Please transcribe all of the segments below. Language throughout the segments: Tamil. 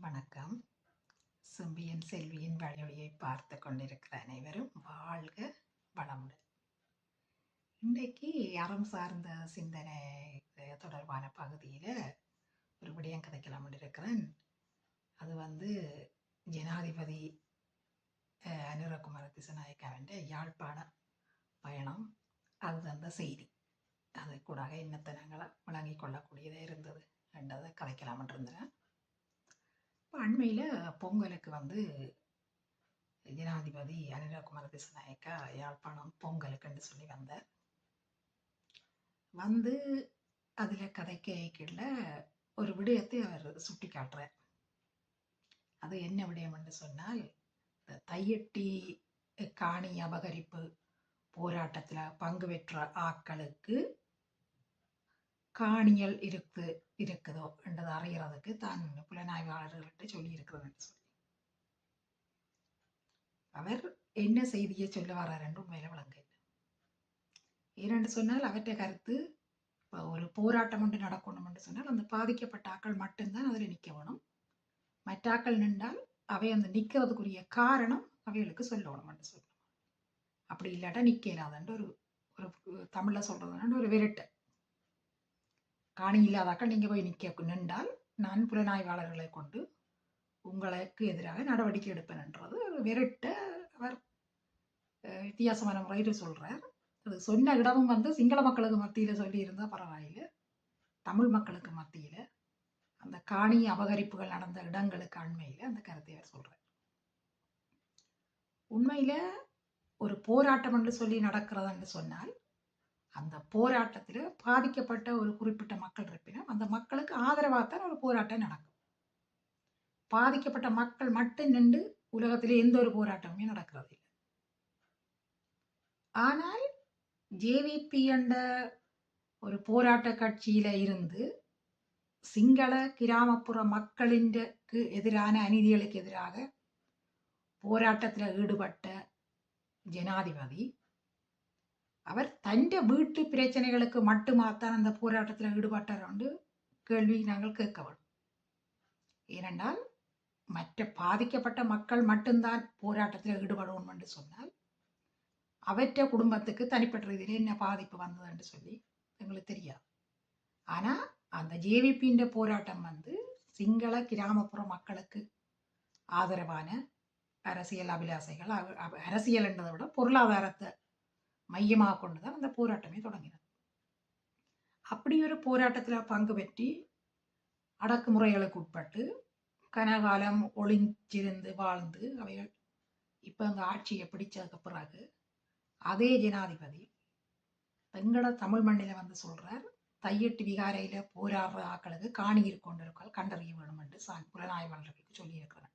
வணக்கம். செம்பியன் செல்வியின் வழியை பார்த்து கொண்டிருக்கிற அனைவரும் வாழ்க வளமுடன். இன்றைக்கு அறம் சார்ந்த சிந்தனை தொடர்பான பகுதியில் ஒரு விடயம் கதைக்கலாம் இருக்கிறேன். அது ஜனாதிபதி அனுரகுமார திசாநாயக்காவின் யாழ்ப்பாண பயணம். அது அந்த செய்தி அது கூட இன்னத்தை நாங்கள் விளங்கி கொள்ளக்கூடியதாக இருந்தது என்றதை கதைக்கலாம் இருந்தேன். அண்மையில் பொங்கலுக்கு ஜனாதிபதி அனுரகுமார திசாநாயக்கா யாழ்ப்பாணம் பொங்கலுக்குன்னு சொல்லி வந்தார். அதில் கதைக்கையில் ஒரு விடயத்தை அவர் சுட்டி காட்டுறார். அது என்ன விடயம் என்று சொன்னால், தையட்டி காணி அபகரிப்பு போராட்டத்தில் பங்கு பெற்ற ஆக்களுக்கு காணியல் இருக்குதோ என்றதை அறிகிறதுக்கு தான் புலனாய்வாளர்கள்ட்ட சொல்லி இருக்கிறதுன்னு சொல்லி அவர் என்ன செய்தியை சொல்ல வர்றார் என்று உண்மையில விளங்க. ஏனென்று சொன்னால் அவற்றை கருத்து ஒரு போராட்டம் ஒன்று நடக்கணும் என்று சொன்னால் அந்த பாதிக்கப்பட்ட ஆக்கள் மட்டும்தான் அதில் நிற்க வேணும். மற்ற ஆக்கள் நின்றால் அவை அந்த நிற்கிறதுக்குரிய காரணம் அவைகளுக்கு சொல்லணும் என்று சொல்லணும். அப்படி இல்லாட்டா நிற்க இல்லாதன்று ஒரு தமிழில் சொல்றதுன்னு ஒரு விரட்டு. காணி இல்லாதாக்கள் நீங்கள் போய் நின்றால் நான் புலனாய்வாளர்களை கொண்டு உங்களுக்கு எதிராக நடவடிக்கை எடுப்பேன் என்றது விரட்ட அவர் வித்தியாசமான முறையில் சொல்கிறார். அது சொன்ன இடமும் சிங்கள மக்களுக்கு மத்தியில் சொல்லியிருந்தால் பரவாயில்லை, தமிழ் மக்களுக்கு மத்தியில் அந்த காணி அபகரிப்புகள் நடந்த இடங்களுக்கு அண்மையில் அந்த கருத்தை அவர் சொல்கிறார். உண்மையில் ஒரு போராட்டம் என்று சொல்லி நடக்கிறதுன்னு சொன்னால் அந்த போராட்டத்தில் பாதிக்கப்பட்ட ஒரு குறிப்பிட்ட மக்கள் இருப்பினும் அந்த மக்களுக்கு ஆதரவாகத்தான் ஒரு போராட்டம் நடக்கும். பாதிக்கப்பட்ட மக்கள் மட்டும் நின்று உலகத்திலே எந்த ஒரு போராட்டமுமே நடக்கிறது இல்லை. ஆனால் ஜேவிபி என்ற ஒரு போராட்ட கட்சியில இருந்து சிங்கள கிராமப்புற மக்களிற்கு எதிரான அநீதிகளுக்கு எதிராக போராட்டத்தில் ஈடுபட்ட ஜனாதிபதி அவர் தன் வீட்டு பிரச்சனைகளுக்கு மட்டுமாத்தான் அந்த போராட்டத்தில் ஈடுபட்டார் என்று கேள்வி நாங்கள் கேட்க வேண்டும். ஏனென்றால் மற்ற பாதிக்கப்பட்ட மக்கள் மட்டும்தான் போராட்டத்தில் ஈடுபடுவோம் என்று சொன்னால் அவற்ற குடும்பத்துக்கு தனிப்பட்ட ரீதியில் என்ன பாதிப்பு வந்தது என்று சொல்லி எங்களுக்கு தெரியாது. ஆனால் அந்த ஜேவிபியின் போராட்டம் சிங்கள கிராமப்புற மக்களுக்கு ஆதரவான அரசியல் அபிலாசைகள், அரசியல் என்றதை விட பொருளாதாரத்தை மையமாக கொண்டுதான் அந்த போராட்டமே தொடங்கினது. அப்படி ஒரு போராட்டத்தில் பங்கு பெற்றி அடக்குமுறைகளுக்கு உட்பட்டு கனகாலம் ஒளிஞ்சிருந்து வாழ்ந்து அவைகள் இப்போ அந்த ஆட்சியை பிடிச்சதுக்கு பிறகு அதே ஜனாதிபதி எங்களோட தமிழ் மண்ணில் சொல்றார், தையட்டு விகாரையில போராடுற ஆக்களுக்கு காணி கொண்டிருக்கால் கண்டறிய வேணும் என்று புலனாய்வாளர்களுக்கு சொல்லியிருக்கிறார்.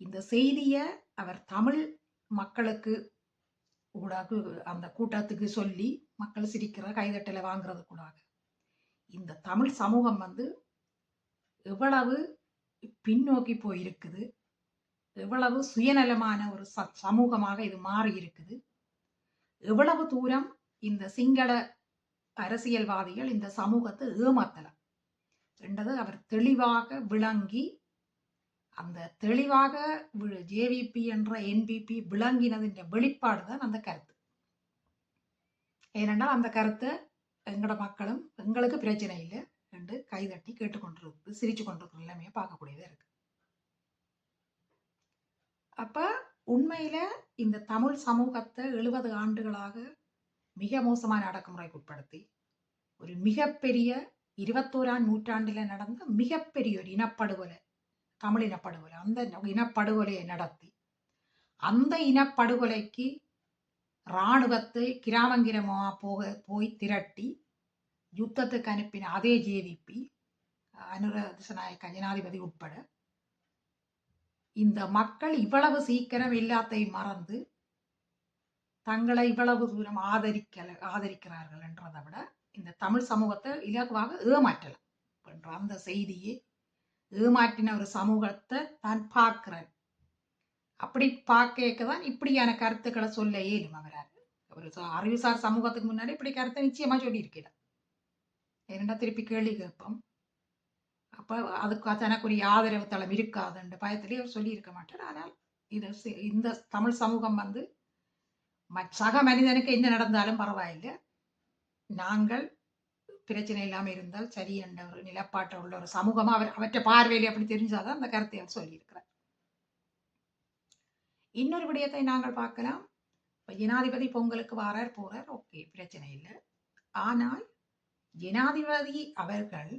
இந்த செய்தியை அவர் தமிழ் மக்களுக்கு கூடாக அந்த கூட்டத்துக்கு சொல்லி மக்கள் சிரிக்கிற கைதட்டலை வாங்குறது கூடாக இந்த தமிழ் சமூகம் எவ்வளவு பின்னோக்கி போயிருக்குது, எவ்வளவு சுயநலமான ஒரு சமூகமாக இது மாறி இருக்குது, எவ்வளவு தூரம் இந்த சிங்கள அரசியல்வாதிகள் இந்த சமூகத்தை ஏமாத்தலாம் என்றது அவர் தெளிவாக விளங்கி, அந்த தெளிவாக ஜேவிபி என்ற என்பிபி விளங்கினதின் வெளிப்பாடு தான் அந்த கருத்து. ஏனென்றால் அந்த கருத்தை எங்களோட மக்களும் எங்களுக்கு பிரச்சனை இல்லை என்று கைதட்டி கேட்டுக்கொண்டிருக்கு, சிரிச்சு கொண்டிருக்கிற நிலைமையை பார்க்கக்கூடியதாக இருக்கு. அப்ப உண்மையில இந்த தமிழ் சமூகத்தை 70 ஆண்டுகளாக மிக மோசமான அடக்குமுறைக்கு உட்படுத்தி ஒரு மிகப்பெரிய 21ஆம் நூற்றாண்டில் நடந்த மிகப்பெரிய ஒரு இனப்படுகொலை, தமிழ் இனப்படுகொலை, அந்த இனப்படுகொலையை நடத்தி அந்த இனப்படுகொலைக்கு இராணுவத்தை கிராமங்கிரமாக போய் திரட்டி யுத்தத்துக்கு அனுப்பின அதே ஜேவிபி அனுர திசாநாயக்க ஜனாதிபதி உட்பட இந்த மக்கள் இவ்வளவு சீக்கிரம் எல்லாத்தையும் மறந்து தங்களை இவ்வளவு தூரம் ஆதரிக்கிறார்கள் என்றதை விட இந்த தமிழ் சமூகத்தை இலகுவாக ஏமாற்றலாம் என்ற அந்த செய்தியை ஏமாற்றின ஒரு சமூகத்தை தான் பார்க்கிறேன். அப்படி பார்க்கதான் இப்படியான கருத்துக்களை சொல்ல இயலும். அவரால் ஒரு அறிவுசார் சமூகத்துக்கு முன்னாடி இப்படி கருத்தை நிச்சயமா சொல்லியிருக்கிறார். ஏனென்றா திருப்பி கேள்வி கேட்போம். அப்ப அதுக்கு தனக்குரிய ஆதரவு தளம் இருக்காதுன்ற பயத்திலே அவர் சொல்லியிருக்க மாட்டார். ஆனால் இந்த தமிழ் சமூகம் வந்து சக மனிதனுக்கு என்ன நடந்தாலும் பரவாயில்லை, நாங்கள் பிரச்சனை இல்லாம இருந்தால் சரி என்ற ஒரு நிலப்பாட்டை உள்ள ஒரு சமூகமா அவற்றை பார்வையிலே அப்படி தெரிஞ்சாதான் அந்த கருத்தை அவர் சொல்லியிருக்கிறார். இன்னொரு விடயத்தை நாங்கள் பார்க்கலாம். ஜனாதிபதி பொங்கலுக்கு வாரார் போறார், ஓகே, பிரச்சனை இல்லை. ஆனால் ஜனாதிபதி அவர்கள்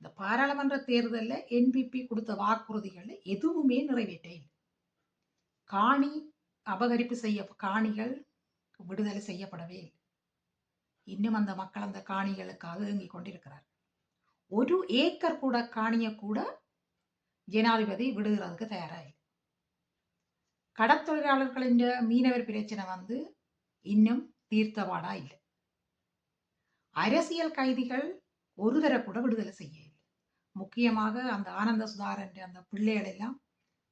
இந்த பாராளுமன்ற தேர்தலில் என்பிபி கொடுத்த வாக்குறுதிகள் எதுவுமே நிறைவேற்ற இல்லை. காணி அபகரிப்பு காணிகள் விடுதலை செய்யப்படவே இல்லை. இன்னும் அந்த மக்கள் அந்த காணிகளுக்காக ஏங்கிக் கொண்டிருக்கிறார். 1 ஏக்கர் கூட காணிய கூட ஜனாதிபதி விடுகிறதுக்கு தயாராக இல்லை. கடத்தொழிலாளர்களின் மீனவர் பிரச்சனை வந்து இன்னும் தீர்த்தவாடா இல்லை. அரசியல் கைதிகள் ஒரு தர கூட விடுதலை செய்ய இல்லை. முக்கியமாக அந்த ஆனந்த சுதார் என்ற அந்த பிள்ளைகள் எல்லாம்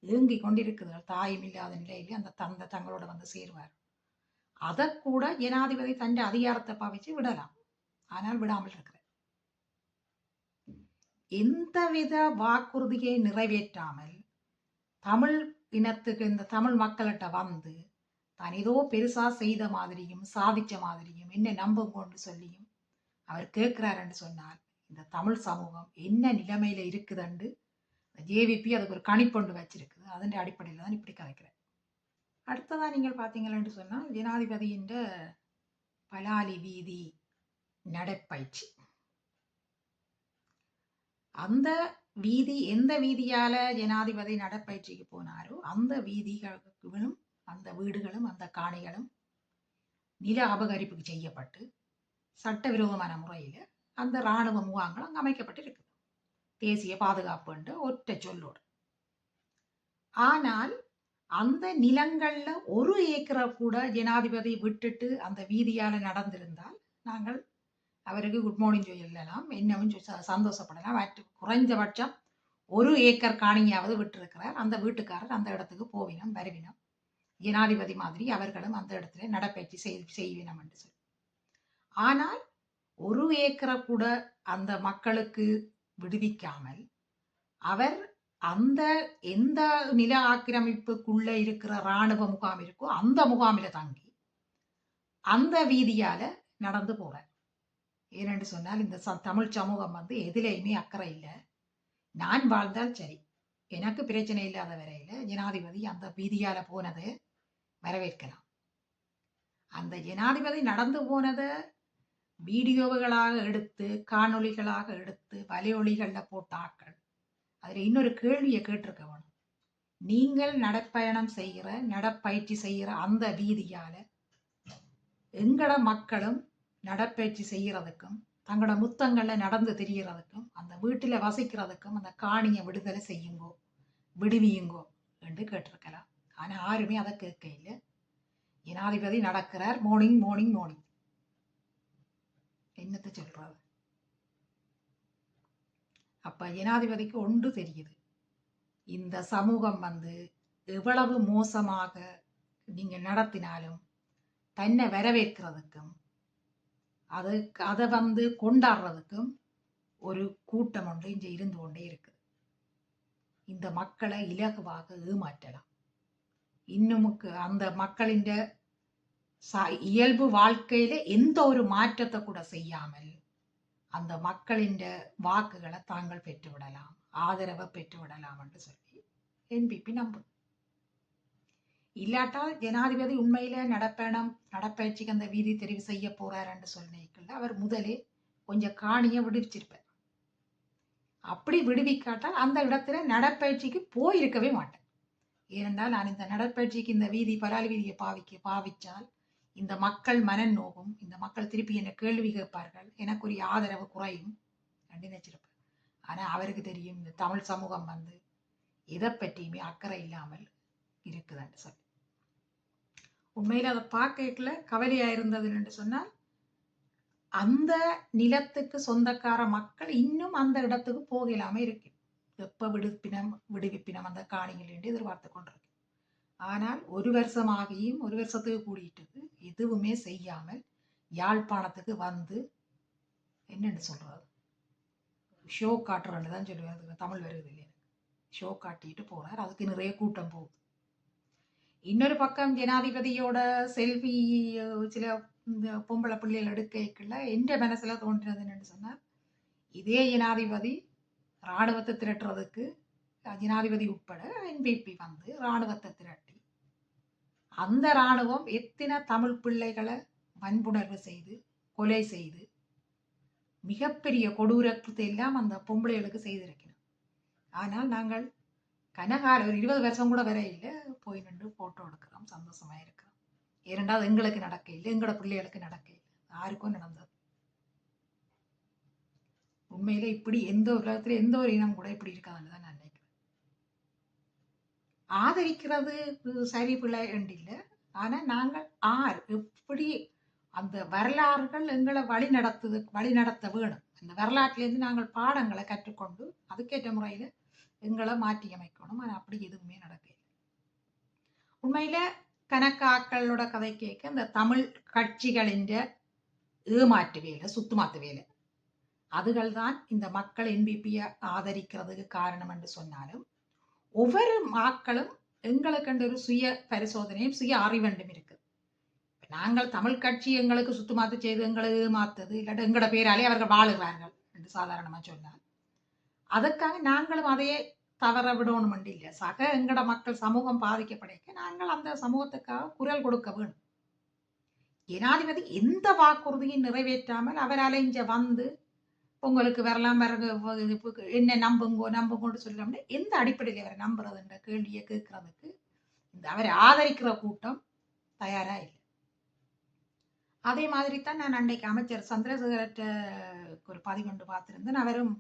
ஏங்கிக் கொண்டிருக்கிறார்கள். தாயும் இல்லாத நிலையிலே அந்த தந்தை தங்களோட வந்து சேருவார். அதை கூட ஜனாதிபதி தன் அதிகாரத்தை பாவிச்சு விடலாம், ஆனால் விடாமல் இருக்கிறார். எந்தவித வாக்குறுதியை நிறைவேற்றாமல் தமிழ் இனத்துக்கு இந்த தமிழ் மக்கள்கிட்ட வந்து தான் ஏதோ பெருசா செய்த மாதிரியும் சாதிச்ச மாதிரியும் என்ன நம்புங்கன்னு சொல்லியும் அவர் கேட்கிறார் என்று சொன்னால் இந்த தமிழ் சமூகம் என்ன நிலைமையில இருக்குதுன்னு ஜேவிபி அதுக்கு ஒரு கணிப்பொண்டு வச்சிருக்குது. அதன் அடிப்படையில் தான் இப்படி கதைக்கிறேன். அடுத்ததா நீங்கள் பார்த்தீங்கன்னு சொன்னால் ஜனாதிபதியின் பலாலி வீதி நடைப்பயிற்சி. அந்த வீதி எந்த வீதியால ஜனாதிபதி நடைப்பயிற்சிக்கு போனாரோ அந்த வீதிகளும் அந்த வீடுகளும் அந்த காணிகளும் நில அபகரிப்புக்கு செய்யப்பட்டு சட்டவிரோதமான முறையில் அந்த இராணுவ முகாம்கள் அங்கு அமைக்கப்பட்டு இருக்குது, தேசிய பாதுகாப்பு என்ற ஒற்றை சொல்லோடு. ஆனால் அந்த நிலங்கள்ல 1 ஏக்கரை கூட ஜனாதிபதி விட்டுட்டு அந்த வீதியால நடந்திருந்தால் நாங்கள் அவருக்கு குட் மார்னிங் சொல்லலாம், என்னவும் சந்தோஷப்படலாம். குறைஞ்சபட்சம் 1 ஏக்கர் காணியாவது விட்டிருக்கிறார். அந்த வீட்டுக்காரர் அந்த இடத்துக்கு போவினம் வருவினம், ஜனாதிபதி மாதிரி அவர்களும் அந்த இடத்துல நடைபயிற்சி செய்வினம் என்று சொல்லி. ஆனால் 1 ஏக்கரை கூட அந்த மக்களுக்கு விடுவிக்காமல் அவர் அந்த எந்த நில ஆக்கிரமிப்புக்குள்ள இருக்கிற இராணுவ முகாம் இருக்கோ அந்த முகாமில தங்கி அந்த வீதியால நடந்து போறார். ஏனென்று சொன்னால் இந்த தமிழ் சமூகம் வந்து எதிலையுமே அக்கறை இல்லை. நான் வாழ்ந்தால் சரி, எனக்கு பிரச்சனை இல்லாத வரையில ஜனாதிபதி அந்த வீதியால போனதை வரவேற்கலாம். அந்த ஜனாதிபதி நடந்து போனதை வீடியோவுகளாக எடுத்து காணொளிகளாக எடுத்து வலையொலிகளில் போட்ட ஆக்கள் அதில் இன்னொரு கேள்வியை கேட்டிருக்க வேணும். நீங்கள் நடைப்பயணம் செய்கிற நடைப்பயிற்சி செய்கிற அந்த வீதியால எங்கட மக்களும் நடைப்பயிற்சி செய்யறதுக்கும் தங்களோட முத்தங்கள்ல நடந்து திரியறதுக்கும் அந்த வீட்டுல வசிக்கிறதுக்கும் அந்த காணியை விடுதலை செய்யுங்கோ விடுவியுங்கோ என்று கேட்டிருக்கலாம். ஆனா யாருமே அதை கேட்க இல்லை. ஜனாதிபதி நடக்கிறார், மார்னிங் மார்னிங் மார்னிங். என்னத்தை சொல்றாரு? அப்ப ஜனாதிபதிக்கு ஒன்று தெரியுது, இந்த சமூகம் வந்து எவ்வளவு மோசமாக நீங்க நடத்தினாலும் தன்னை வரவேற்கிறதுக்கும் அதை வந்து கொண்டாடுறதுக்கும் ஒரு கூட்டம் ஒன்று இங்கே இருந்து கொண்டே இருக்குது. இந்த மக்களை இலகுவாக ஏமாற்றலாம். இன்னுமுக்கு அந்த மக்களின் இயல்பு வாழ்க்கையில எந்த ஒரு மாற்றத்தை கூட செய்யாமல் அந்த மக்களின் வாக்குகளை தாங்கள் பெற்றுவிடலாம், ஆதரவை பெற்றுவிடலாம் என்று சொல்லி என்பிபி நம்புது. இல்லாட்டால் ஜனாதிபதி உண்மையில நடப்பயிற்சிக்கு அந்த வீதி தெரிவு செய்ய போறார் என்று சொன்னிக்கல அவர் முதலே கொஞ்சம் காணியை விடுவிச்சிருப்பார். அப்படி விடுவிக்காட்டால் அந்த இடத்துல நடப்பயிற்சிக்கு போயிருக்கவே மாட்டேன். ஏனென்றால் நான் இந்த நடப்பயிற்சிக்கு இந்த வீதி பலாலி வீதியை பாவிச்சால் இந்த மக்கள் மனன் நோகும், இந்த மக்கள் திருப்பி என்ன கேள்வி கேட்பார்கள், எனக்குரிய ஆதரவு குறையும் என்று நினைச்சிருப்பேன். ஆனா அவருக்கு தெரியும் இந்த தமிழ் சமூகம் வந்து எதை பற்றியுமே அக்கறை இல்லாமல் இருக்குதுன்னு சொல்லி. உண்மையில அதை பார்க்கல கவலையா இருந்தது என்று சொன்னால் அந்த நிலத்துக்கு சொந்தக்கார மக்கள் இன்னும் அந்த இடத்துக்கு போகலாம இருக்கு. எப்ப விடுவிப்பினம் அந்த காணிகள் என்று எதிர்பார்த்து கொண்டிருக்கு. ஆனால் 1 வருஷமாகியும் 1 வருஷத்துக்கு கூடிட்டு எதுவுமே செய்யாமல் யாழ்ப்பாணத்துக்கு வந்து என்னன்னு சொல்றது, ஷோ காட்டுறேன்னு தான் சொல்லுவேன். அதுக்கு தமிழ் வருது இல்லையா, ஷோ காட்டிட்டு போறார். அதுக்கு நிறைய கூட்டம் போகுது. இன்னொரு பக்கம் ஜனாதிபதியோட செல்ஃபி சில பொம்பளை பிள்ளைகள் எடுக்கல எந்த மனசுல தோன்றினது என்னன்னு சொன்னா, இதே ஜனாதிபதி இராணுவத்தை திரட்டுறதுக்கு ஜனாதிபதி உட்பட என்பிபி வந்து இராணுவத்தை திரட்டி அந்த இராணுவம் எத்தனை தமிழ் பிள்ளைகளை வன்புணர்வு செய்து கொலை செய்து மிகப்பெரிய கொடூரத்தை எல்லாம் அந்த பொம்பளைகளுக்கு செய்திருக்கணும். ஆனால் நாங்கள் கனகால ஒரு 20 வருஷம் கூட வர இல்லை போய் நின்று போட்டோ எடுக்கிறோம், சந்தோஷமா இருக்கிறோம். ஏனென்றால் எங்களுக்கு நடக்க இல்லை, எங்களோட பிள்ளைகளுக்கு நடக்க இல்லை, யாருக்கும் நடந்தது. உண்மையில இப்படி எந்த உலகத்துல எந்த ஒரு இனம் கூட இப்படி இருக்காதுன்னு தான் நான் நினைக்கிறேன். ஆதரிக்கிறது சரி பிள்ளை என்று இல்லை, ஆனா நாங்கள் எப்படி அந்த வரலாறுகள் எங்களை வழி நடத்த வேணும். அந்த வரலாற்றிலிருந்து நாங்கள் பாடங்களை கற்றுக்கொண்டு அதுக்கேற்ற முறையில எங்களை மாற்றி அமைக்கணும். ஆனால் அப்படி எதுவுமே நடக்கல. உண்மையில கணக்காக்களோட கதை கேட்க இந்த தமிழ் கட்சிகளின் ஏமாற்று வேலை, சுத்துமாத்து வேலை, அதுகள் தான் இந்த மக்கள் என்பிபியை ஆதரிக்கிறதுக்கு காரணம் என்று சொன்னாலும் ஒவ்வொரு மக்களும் எங்களுக்கு ஒரு சுய பரிசோதனையும் சுய அறிவண்டும் இருக்கு. நாங்கள் தமிழ் கட்சி எங்களுக்கு சுத்துமாத்து செய்து எங்களை ஏமாத்தது இல்லாட்டி எங்களோட பேராலே அவர்கள் வாழுகிறார்கள் என்று சாதாரணமா சொன்னார். அதுக்காக நாங்களும் அதையே தவற விடணும் இல்லை. சக எங்கட மக்கள் சமூகம் பாதிக்கப்படைக்க நாங்கள் அந்த சமூகத்துக்காக குரல் கொடுக்க வேணும். ஜனாதிபதி எந்த வாக்குறுதியும் நிறைவேற்றாமல் அவரால் இங்க வந்து உங்களுக்கு வரலாம் என்ன நம்புங்கன்னு சொல்லலாம்னு எந்த அடிப்படையில் அவரை நம்புறதுன்ற கேள்வியை கேட்கறதுக்கு இந்த அவரை ஆதரிக்கிற கூட்டம் தயாரா இல்லை. அதே மாதிரி தான் நான் அன்றைக்கு அமைச்சர் சந்திரசேகரற்ற ஒரு பதிவொன்று பார்த்திருந்தேன். அவரும்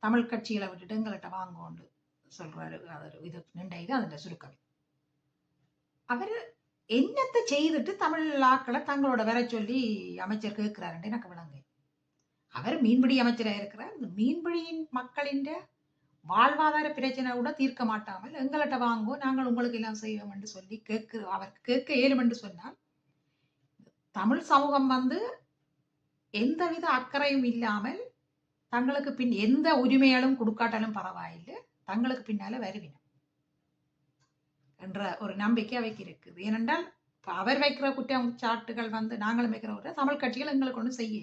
தமிழ் கட்சிகளை விட்டுட்டு எங்கள்கிட்ட வாங்கோண்டு சொல்றாரு. அது இது நின்றது அதோட சுருக்கம். அவர் என்னத்தை செய்துட்டு தமிழ் ஆக்களை தங்களோட வர சொல்லி அமைச்சர் கேட்கிறாருன்னு எனக்கு விளங்கு. அவர் மீன்பிடி அமைச்சராக இருக்கிறார். இந்த மீன்பிடியின் மக்களின் வாழ்வாதார பிரச்சனை கூட தீர்க்க மாட்டாமல் எங்கள்கிட்ட வாங்குவோம், நாங்கள் உங்களுக்கு எல்லாம் செய்வோம் என்று சொல்லி அவருக்கு கேட்க இயலும் என்று சொன்னால் தமிழ் சமூகம் வந்து எந்தவித அக்கறையும் இல்லாமல் தங்களுக்கு பின் எந்த உரிமையாலும் கொடுக்காட்டாலும் பரவாயில்லை, தங்களுக்கு பின்னால வருவினம் என்ற ஒரு நம்பிக்கை அவைக்கு இருக்குது. ஏனென்றால் அவர் வைக்கிற குற்றச்சாட்டுகள் வந்து நாங்களும் வைக்கிற தமிழ் கட்சிகள் எங்களுக்கு ஒன்றும் செய்ய,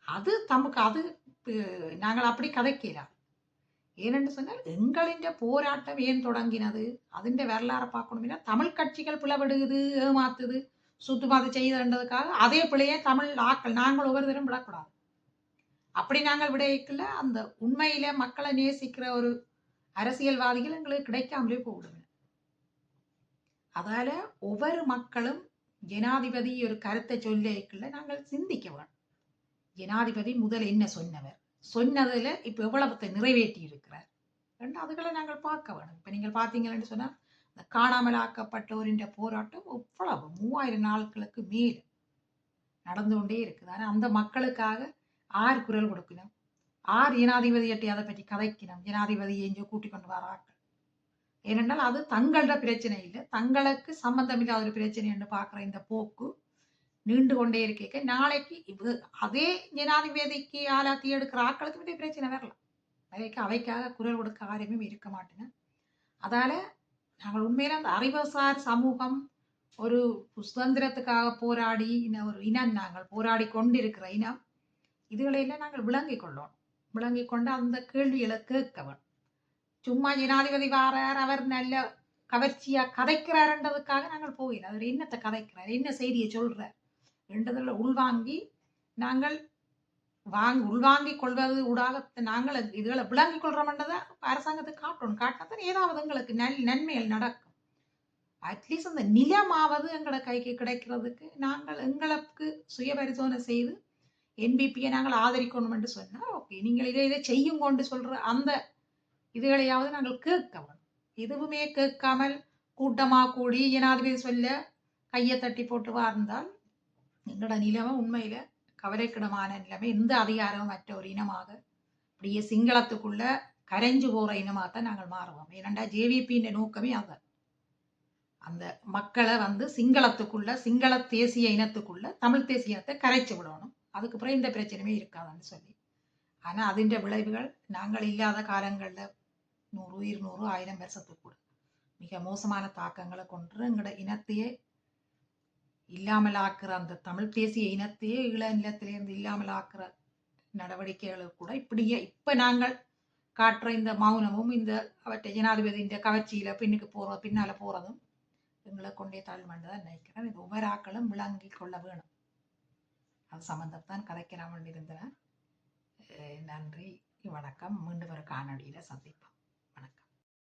அது தமக்கு அது நாங்கள் அப்படி கதைக்கலாம். ஏனென்று சொன்னால் எங்களின் போராட்டம் ஏன் தொடங்கினது அதிண்ட வரலாறு பார்க்கணும்னா தமிழ் கட்சிகள் பிளவிடுது, ஏமாத்துது, சுத்துமாது செய்துன்றதுக்காக அதே பிள்ளையே தமிழ் ஆக்கள் நாங்கள் ஒவ்வொரு தரம் விடக்கூடாது. அப்படி நாங்கள் விடைக்கல அந்த உண்மையில மக்களை நேசிக்கிற ஒரு அரசியல்வாதிகள் எங்களுக்கு கிடைக்காமலே போவிடுங்க. அதால ஒவ்வொரு மக்களும் ஜனாதிபதி ஒரு கருத்தை சொல்லிக்கல நாங்கள் சிந்திக்க வேணும். ஜனாதிபதி முதல் என்ன சொன்னவர், சொன்னதுல இப்ப எவ்வளவு நிறைவேற்றி இருக்கிறார் அதுகளை நாங்கள் பார்க்க வேணும். இப்ப நீங்கள் பார்த்தீங்கன்னு சொன்னா இந்த காணாமல் ஆக்கப்பட்டோரின் போராட்டம் எவ்வளவு 3000 நாட்களுக்கு மேல் நடந்து கொண்டே இருக்குது. ஆனா அந்த மக்களுக்காக ஆர் குரல் கொடுக்கணும், ஆர் ஜனாதிபதியட்டை அதை பற்றி கதைக்கணும், ஜனாதிபதியை எங்கோ கூட்டிக் கொண்டு வரார்கள். ஏனென்றால் அது தங்களோட பிரச்சனை இல்லை, தங்களுக்கு சம்பந்தம் இல்லாத ஒரு பிரச்சனை என்று பார்க்கிற இந்த போக்கு நீண்டு கொண்டே இருக்க நாளைக்கு அதே ஜனாதிபதிக்கு ஆளாத்தி எடுக்கிற ஆக்களுக்கு இதே பிரச்சனை வரலாம். அவைக்காக குரல் கொடுக்க யாருமே இருக்க மாட்டேங்க. அதால நாங்கள் உண்மையில அந்த அறிவுசார் சமூகம் ஒரு சுதந்திரத்துக்காக போராடி ஒரு இனம், நாங்கள் போராடி கொண்டிருக்கிற இனம், இதுகளையெல்லாம் நாங்கள் விளங்கிக் கொள்ளணும். விளங்கி கொண்டு அந்த கேள்விகளை கேட்கவன். சும்மா ஜனாதிபதி வாரார், அவர் நல்ல கவர்ச்சியா கதைக்கிறார்ன்றதுக்காக நாங்கள் போகிறோம். அவர் என்னத்தை கதைக்கிறார், என்ன செய்தியை சொல்றார் என்றதுல உள்வாங்கி நாங்கள் உள்வாங்கி கொள்வது ஊடாக நாங்கள் இதுகளை விளங்கிக் கொள்றோம்ன்றதை அரசாங்கத்துக்கு காட்டணும். காட்டினா ஏதாவது எங்களுக்கு நன்மைகள் நடக்கும். அட்லீஸ்ட் அந்த நிலமாவது எங்களோட கைக்கு கிடைக்கிறதுக்கு நாங்கள் எங்களுக்கு சுய பரிசோதனை செய்து என்பிபியை நாங்கள் ஆதரிக்கணும் என்று சொன்னா ஓகே, நீங்கள் இதை செய்யும் கொண்டு சொல்ற அந்த இதுகளையாவது நாங்கள் கேட்கணும். எதுவுமே கேட்காமல் கூட்டமா கூடி ஜனாதிபதி சொல்ல கையை தட்டி போட்டு வாழ்ந்தால் எங்களோட நிலைமை உண்மையில கவலைக்கிடமான நிலைமை. எந்த அதிகாரமும் மற்ற ஒரு இனமாக அப்படியே சிங்களத்துக்குள்ள கரைஞ்சு போற இனமாகத்தான் நாங்கள் மாறுவோம். ஏனென்றா ஜேவிபியின் நோக்கமே அதான், அந்த மக்களை வந்து சிங்களத்துக்குள்ள சிங்கள தேசிய இனத்துக்குள்ள தமிழ் தேசியத்தை கரைச்சு விடணும், அதுக்கு அப்புறம் இந்த பிரச்சனையுமே இருக்காதுன்னு சொல்லி ஆனா அதிന്റെ விளைவுகள் நாங்கள் இல்லாத காலங்கள்ல 100 200 1000 வருஷத்துக்கு கூட மிக மோசமான தாக்கங்களை கொண்டு எங்களோட இனத்தையே இல்லாமலாக்குற அந்த தமிழ் தேசிய இனத்தையே ஈழ நிலத்திலிருந்து இல்லாமலாக்குற நடவடிக்கைகளுக்கு கூட இப்படியே இப்ப நாங்கள் காட்டுற இந்த மௌனமும் இந்த அவற்றை ஜனாதிபதி இந்த கவர்ச்சியில பின்னால போறதும் எங்களை கொண்டே தாழ்மண்டு தான் நினைக்கிறேன். இது ஒவ்வொரு ஆக்களும் விளங்கி கொள்ள வேணும். அது சம்பந்தத்தான் கதைக்கலாம் இருந்தன. நன்றி, வணக்கம். மீண்டும் ஒரு காணொளியில சந்திப்போம்.